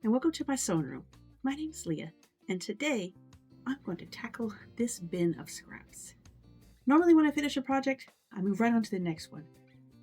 and welcome to my sewing room. My name is Leah, and today I'm going to tackle this bin of scraps. Normally when I finish a project, I move right on to the next one.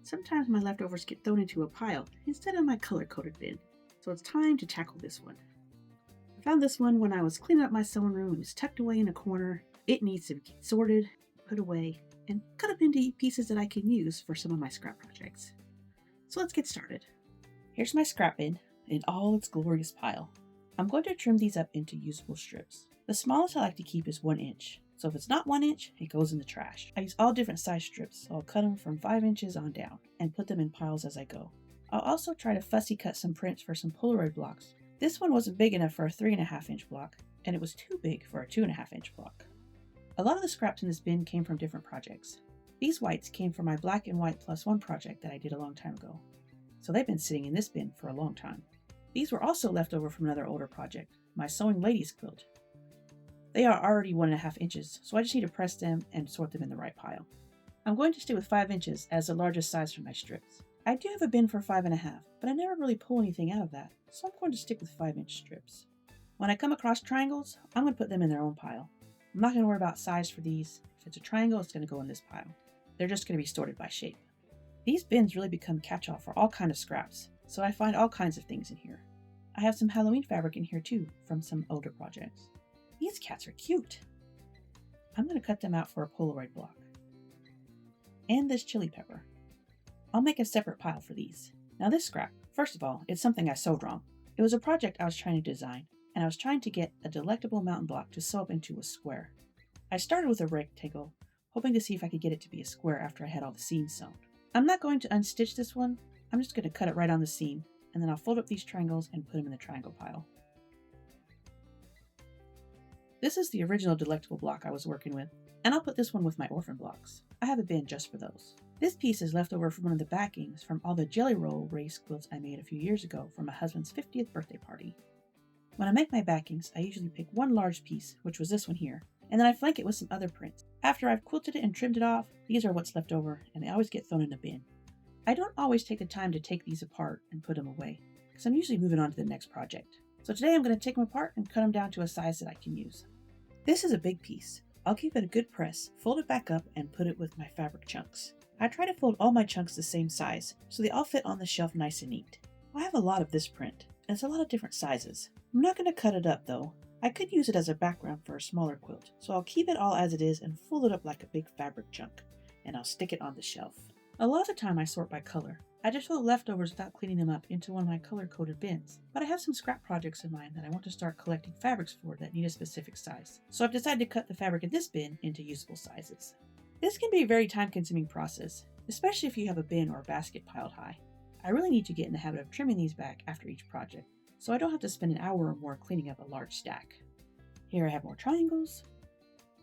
Sometimes my leftovers get thrown into a pile instead of my color-coded bin, so it's time to tackle this one. I found this one when I was cleaning up my sewing room. It was tucked away in a corner. It needs to be sorted, put away, and cut up into pieces that I can use for some of my scrap projects. So let's get started. Here's my scrap bin in all its glorious pile. I'm going to trim these up into usable strips. The smallest I like to keep is 1 inch, so if it's not 1 inch, it goes in the trash. I use all different size strips, so I'll cut them from 5 inches on down and put them in piles as I go. I'll also try to fussy cut some prints for some Polaroid blocks. This one wasn't big enough for a 3.5 inch block, and it was too big for a 2.5 inch block. A lot of the scraps in this bin came from different projects. These whites came from my black and white +1 project that I did a long time ago, so they've been sitting in this bin for a long time. These were also left over from another older project, my Sewing Ladies quilt. They are already 1.5 inches, so I just need to press them and sort them in the right pile. I'm going to stay with 5 inches as the largest size for my strips. I do have a bin for 5.5, but I never really pull anything out of that, so I'm going to stick with 5-inch strips. When I come across triangles, I'm going to put them in their own pile. I'm not going to worry about size for these. If it's a triangle, it's going to go in this pile. They're just going to be sorted by shape. These bins really become catch-all for all kinds of scraps, so I find all kinds of things in here. I have some Halloween fabric in here too, from some older projects. These cats are cute. I'm going to cut them out for a Polaroid block. And this chili pepper. I'll make a separate pile for these. Now this scrap, first of all, it's something I sewed wrong. It was a project I was trying to design, and I was trying to get a delectable mountain block to sew up into a square. I started with a rectangle, hoping to see if I could get it to be a square after I had all the seams sewn. I'm not going to unstitch this one. I'm just going to cut it right on the seam, and then I'll fold up these triangles and put them in the triangle pile. This is the original delectable block I was working with, and I'll put this one with my orphan blocks. I have a bin just for those. This piece is left over from one of the backings from all the jelly roll race quilts I made a few years ago for my husband's 50th birthday party. When I make my backings, I usually pick one large piece, which was this one here, and then I flank it with some other prints. After I've quilted it and trimmed it off, these are what's left over, and they always get thrown in the bin. I don't always take the time to take these apart and put them away, because I'm usually moving on to the next project. So today I'm going to take them apart and cut them down to a size that I can use. This is a big piece. I'll give it a good press, fold it back up, and put it with my fabric chunks. I try to fold all my chunks the same size, so they all fit on the shelf nice and neat. I have a lot of this print, and it's a lot of different sizes. I'm not going to cut it up though. I could use it as a background for a smaller quilt, so I'll keep it all as it is and fold it up like a big fabric chunk, and I'll stick it on the shelf. A lot of the time I sort by color. I just throw the leftovers without cleaning them up into one of my color-coded bins, but I have some scrap projects in mind that I want to start collecting fabrics for that need a specific size, so I've decided to cut the fabric in this bin into usable sizes. This can be a very time-consuming process, especially if you have a bin or a basket piled high. I really need to get in the habit of trimming these back after each project, so I don't have to spend an hour or more cleaning up a large stack. Here I have more triangles.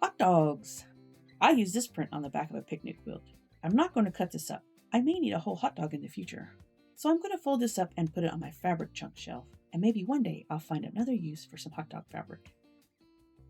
Hot dogs! I use this print on the back of a picnic quilt. I'm not going to cut this up. I may need a whole hot dog in the future. So I'm going to fold this up and put it on my fabric chunk shelf, and maybe one day I'll find another use for some hot dog fabric.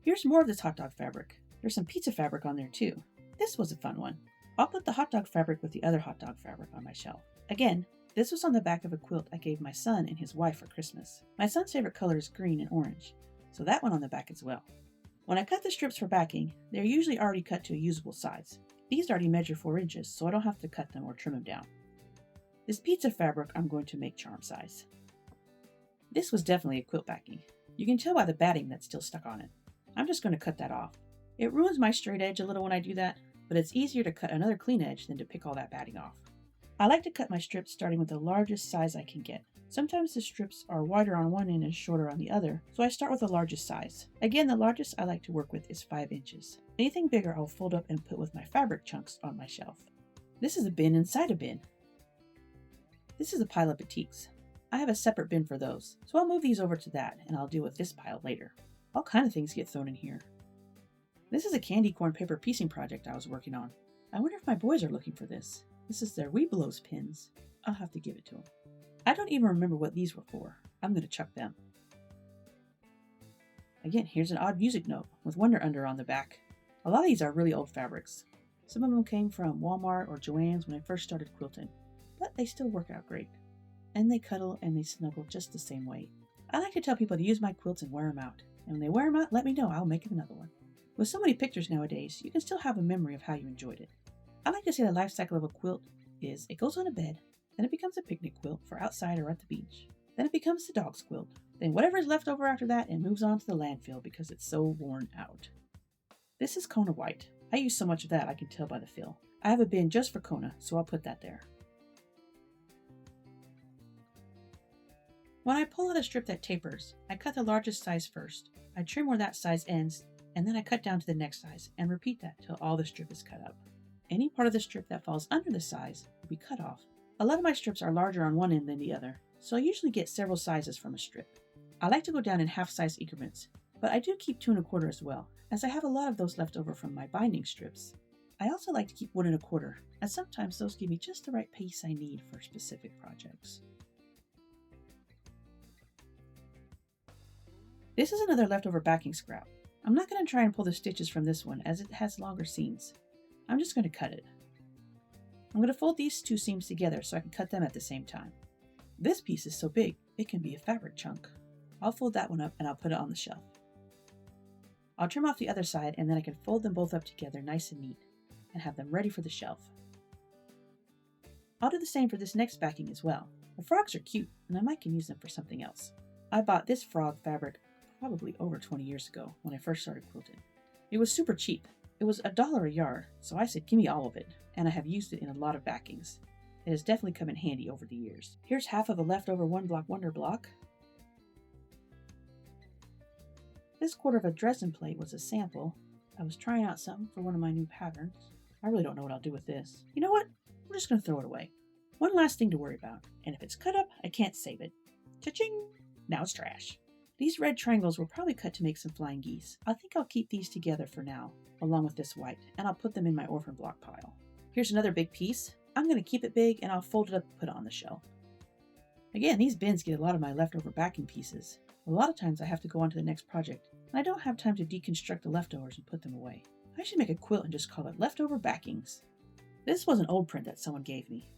Here's more of this hot dog fabric. There's some pizza fabric on there too. This was a fun one. I'll put the hot dog fabric with the other hot dog fabric on my shelf. Again, this was on the back of a quilt I gave my son and his wife for Christmas. My son's favorite color is green and orange, so that went on the back as well. When I cut the strips for backing, they're usually already cut to a usable size. These already measure 4 inches, so I don't have to cut them or trim them down. This pizza fabric I'm going to make charm size. This was definitely a quilt backing. You can tell by the batting that's still stuck on it. I'm just going to cut that off. It ruins my straight edge a little when I do that, but it's easier to cut another clean edge than to pick all that batting off. I like to cut my strips starting with the largest size I can get. Sometimes the strips are wider on one end and shorter on the other, so I start with the largest size. Again, the largest I like to work with is 5 inches. Anything bigger I'll fold up and put with my fabric chunks on my shelf. This is a bin inside a bin. This is a pile of batiks. I have a separate bin for those, so I'll move these over to that and I'll deal with this pile later. All kind of things get thrown in here. This is a candy corn paper piecing project I was working on. I wonder if my boys are looking for this. This is their Webelos pins. I'll have to give it to them. I don't even remember what these were for. I'm going to chuck them. Again, here's an odd music note with Wonder Under on the back. A lot of these are really old fabrics. Some of them came from Walmart or Joann's when I first started quilting, but they still work out great. And they cuddle and they snuggle just the same way. I like to tell people to use my quilts and wear them out. And when they wear them out, let me know. I'll make another one. With so many pictures nowadays, you can still have a memory of how you enjoyed it. I like to say the life cycle of a quilt is it goes on a bed, then it becomes a picnic quilt for outside or at the beach. Then it becomes the dog's quilt. Then whatever is left over after that, it moves on to the landfill because it's so worn out. This is Kona white. I use so much of that I can tell by the fill. I have a bin just for Kona, so I'll put that there. When I pull out a strip that tapers, I cut the largest size first. I trim where that size ends, and then I cut down to the next size, and repeat that till all the strip is cut up. Any part of the strip that falls under the size will be cut off. A lot of my strips are larger on one end than the other, so I usually get several sizes from a strip. I like to go down in half-size increments, but I do keep 2 1/4 as well, as I have a lot of those left over from my binding strips. I also like to keep 1 1/4, as sometimes those give me just the right piece I need for specific projects. This is another leftover backing scrap. I'm not going to try and pull the stitches from this one as it has longer seams. I'm just going to cut it. I'm going to fold these 2 seams together so I can cut them at the same time. This piece is so big, it can be a fabric chunk. I'll fold that one up and I'll put it on the shelf. I'll trim off the other side and then I can fold them both up together nice and neat and have them ready for the shelf. I'll do the same for this next backing as well. The frogs are cute and I might can use them for something else. I bought this frog fabric probably over 20 years ago when I first started quilting. It was super cheap. It was $1 a yard, so I said give me all of it, and I have used it in a lot of backings. It has definitely come in handy over the years. Here's half of a leftover 1 block wonder block. This quarter of a Dresden plate was a sample. I was trying out something for one of my new patterns. I really don't know what I'll do with this. You know what? We're just going to throw it away. One last thing to worry about, and if it's cut up, I can't save it. Cha-ching! Now it's trash. These red triangles were probably cut to make some flying geese. I think I'll keep these together for now, along with this white, and I'll put them in my orphan block pile. Here's another big piece. I'm going to keep it big and I'll fold it up and put it on the shelf. Again, these bins get a lot of my leftover backing pieces. A lot of times I have to go on to the next project, and I don't have time to deconstruct the leftovers and put them away. I should make a quilt and just call it leftover backings. This was an old print that someone gave me.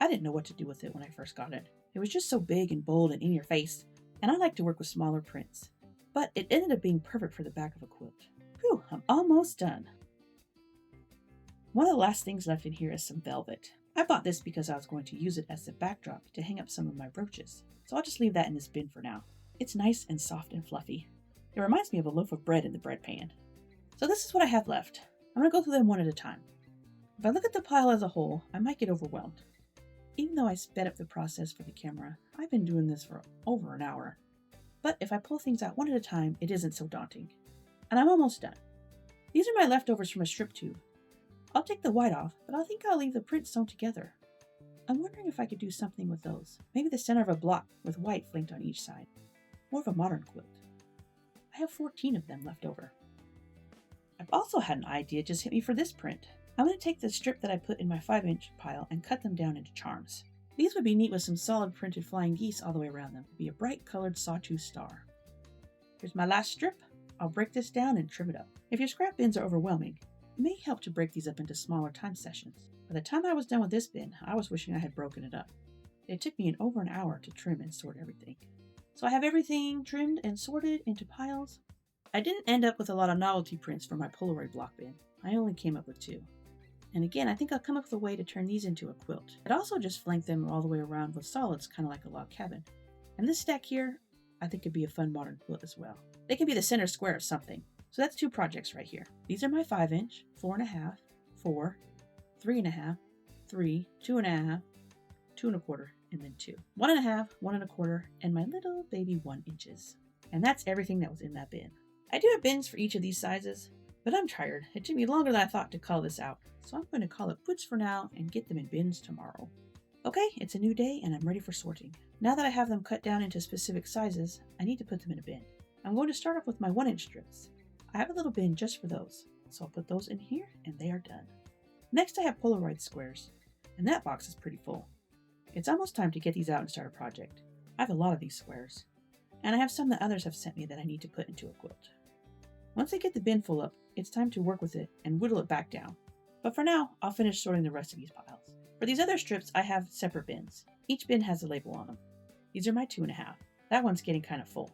I didn't know what to do with it when I first got it. It was just so big and bold and in your face, and I like to work with smaller prints. But it ended up being perfect for the back of a quilt. Whew, I'm almost done. One of the last things left in here is some velvet. I bought this because I was going to use it as the backdrop to hang up some of my brooches, so I'll just leave that in this bin for now. It's nice and soft and fluffy. It reminds me of a loaf of bread in the bread pan. So this is what I have left. I'm going to go through them one at a time. If I look at the pile as a whole, I might get overwhelmed. Even though I sped up the process for the camera, I've been doing this for over an hour. But if I pull things out one at a time, it isn't so daunting. And I'm almost done. These are my leftovers from a strip tube. I'll take the white off, but I think I'll leave the print sewn together. I'm wondering if I could do something with those. Maybe the center of a block with white flanked on each side. More of a modern quilt. I have 14 of them left over. I've also had an idea just hit me for this print. I'm going to take the strip that I put in my 5-inch pile and cut them down into charms. These would be neat with some solid printed flying geese all the way around them. It'd be a bright colored sawtooth star. Here's my last strip. I'll break this down and trim it up. If your scrap bins are overwhelming, it may help to break these up into smaller time sessions. By the time I was done with this bin, I was wishing I had broken it up. It took me over an hour to trim and sort everything. So I have everything trimmed and sorted into piles. I didn't end up with a lot of novelty prints for my Polaroid block bin. I only came up with 2. And again, I think I'll come up with a way to turn these into a quilt. I'd also just flank them all the way around with solids, kind of like a log cabin. And this stack here, I think could be a fun modern quilt as well. They can be the center square of something. So that's 2 projects right here. These are my 5-inch, 4.5, 4, 3.5, 3, 2.5, 2 1/4, and then 2. 1.5, 1 1/4, and my little baby 1 inches. And that's everything that was in that bin. I do have bins for each of these sizes, but I'm tired. It took me longer than I thought to call this out, so I'm going to call it quits for now and get them in bins tomorrow. Okay, it's a new day and I'm ready for sorting. Now that I have them cut down into specific sizes, I need to put them in a bin. I'm going to start off with my 1-inch strips. I have a little bin just for those, so I'll put those in here and they are done. Next I have Polaroid squares, and that box is pretty full. It's almost time to get these out and start a project. I have a lot of these squares, and I have some that others have sent me that I need to put into a quilt. Once I get the bin full up, it's time to work with it and whittle it back down. But for now, I'll finish sorting the rest of these piles. For these other strips, I have separate bins. Each bin has a label on them. These are my 2.5. That one's getting kind of full.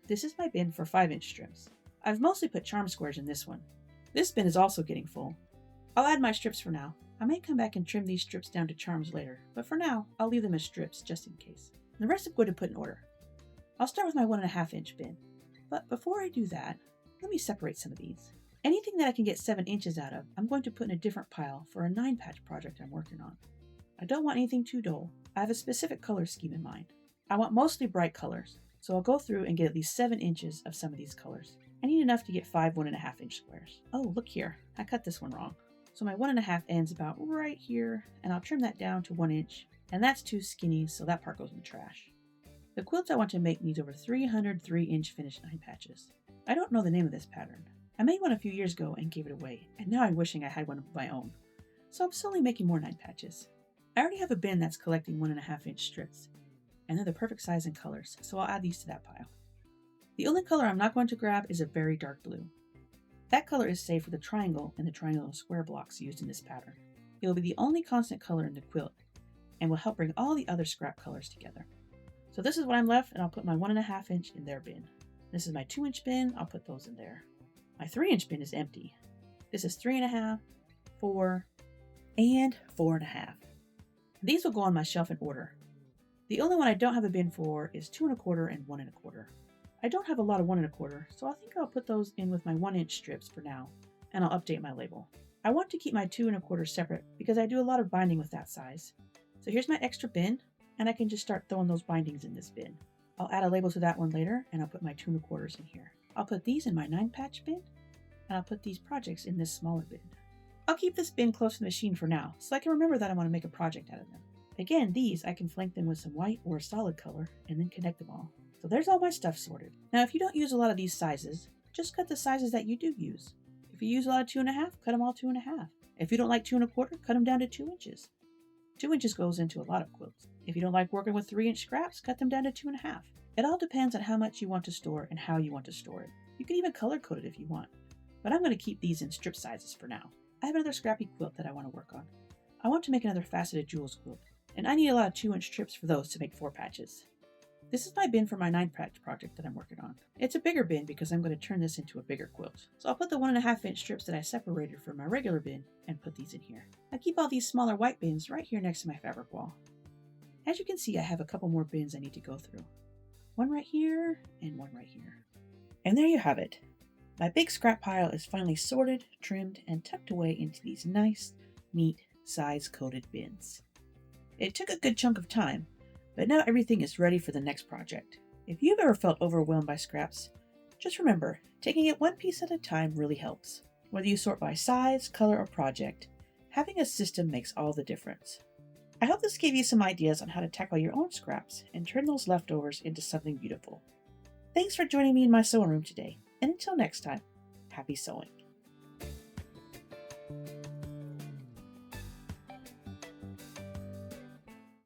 This is my bin for 5-inch strips. I've mostly put charm squares in this one. This bin is also getting full. I'll add my strips for now. I may come back and trim these strips down to charms later, but for now, I'll leave them as strips just in case. The rest I'm going to put in order. I'll start with my 1.5-inch bin. But before I do that, let me separate some of these. Anything that I can get 7 inches out of, I'm going to put in a different pile for a 9-patch project I'm working on. I don't want anything too dull. I have a specific color scheme in mind. I want mostly bright colors, so I'll go through and get at least 7 inches of some of these colors. I need enough to get 5 1.5-inch squares. Oh, look here. I cut this one wrong. So my 1.5 ends about right here, and I'll trim that down to 1 inch, and that's too skinny, so that part goes in the trash. The quilt I want to make needs over 300 3-inch finished 9 patches. I don't know the name of this pattern. I made one a few years ago and gave it away, and now I'm wishing I had one of my own. So I'm slowly making more 9 patches. I already have a bin that's collecting 1.5-inch strips, and they're the perfect size and colors, so I'll add these to that pile. The only color I'm not going to grab is a very dark blue. That color is safe for the triangle and the triangle and square blocks used in this pattern. It will be the only constant color in the quilt, and will help bring all the other scrap colors together. So this is what I'm left, and I'll put my 1.5-inch in their bin. This is my 2-inch bin, I'll put those in there. My 3-inch bin is empty. This is 3.5, 4, and 4.5. These will go on my shelf in order. The only one I don't have a bin for is 2.25 and 1.25. I don't have a lot of 1.25, so I think I'll put those in with my 1-inch strips for now, and I'll update my label. I want to keep my 2.25 separate because I do a lot of binding with that size. So here's my extra bin, and I can just start throwing those bindings in this bin. I'll add a label to that one later, and I'll put my 2.25 in here. I'll put these in my 9-patch bin, and I'll put these projects in this smaller bin. I'll keep this bin close to the machine for now, so I can remember that I want to make a project out of them. Again, these I can flank them with some white or a solid color, and then connect them all. So there's all my stuff sorted. Now if you don't use a lot of these sizes, just cut the sizes that you do use. If you use a lot of 2.5, cut them all 2.5. If you don't like 2.25, cut them down to 2 inches. 2 inches goes into a lot of quilts. If you don't like working with 3-inch scraps, cut them down to 2.5. It all depends on how much you want to store and how you want to store it. You can even color code it if you want. But I'm going to keep these in strip sizes for now. I have another scrappy quilt that I want to work on. I want to make another faceted jewels quilt, and I need a lot of 2-inch strips for those to make 4 patches. This is my bin for my 9-patch project that I'm working on. It's a bigger bin because I'm going to turn this into a bigger quilt. So I'll put the 1.5-inch strips that I separated from my regular bin and put these in here. I keep all these smaller white bins right here next to my fabric wall. As you can see, I have a couple more bins I need to go through. One right here and one right here. And there you have it. My big scrap pile is finally sorted, trimmed, and tucked away into these nice, neat, size-coded bins. It took a good chunk of time, but now everything is ready for the next project. If you've ever felt overwhelmed by scraps, just remember, taking it one piece at a time really helps. Whether you sort by size, color, or project, having a system makes all the difference. I hope this gave you some ideas on how to tackle your own scraps and turn those leftovers into something beautiful. Thanks for joining me in my sewing room today, and until next time, happy sewing.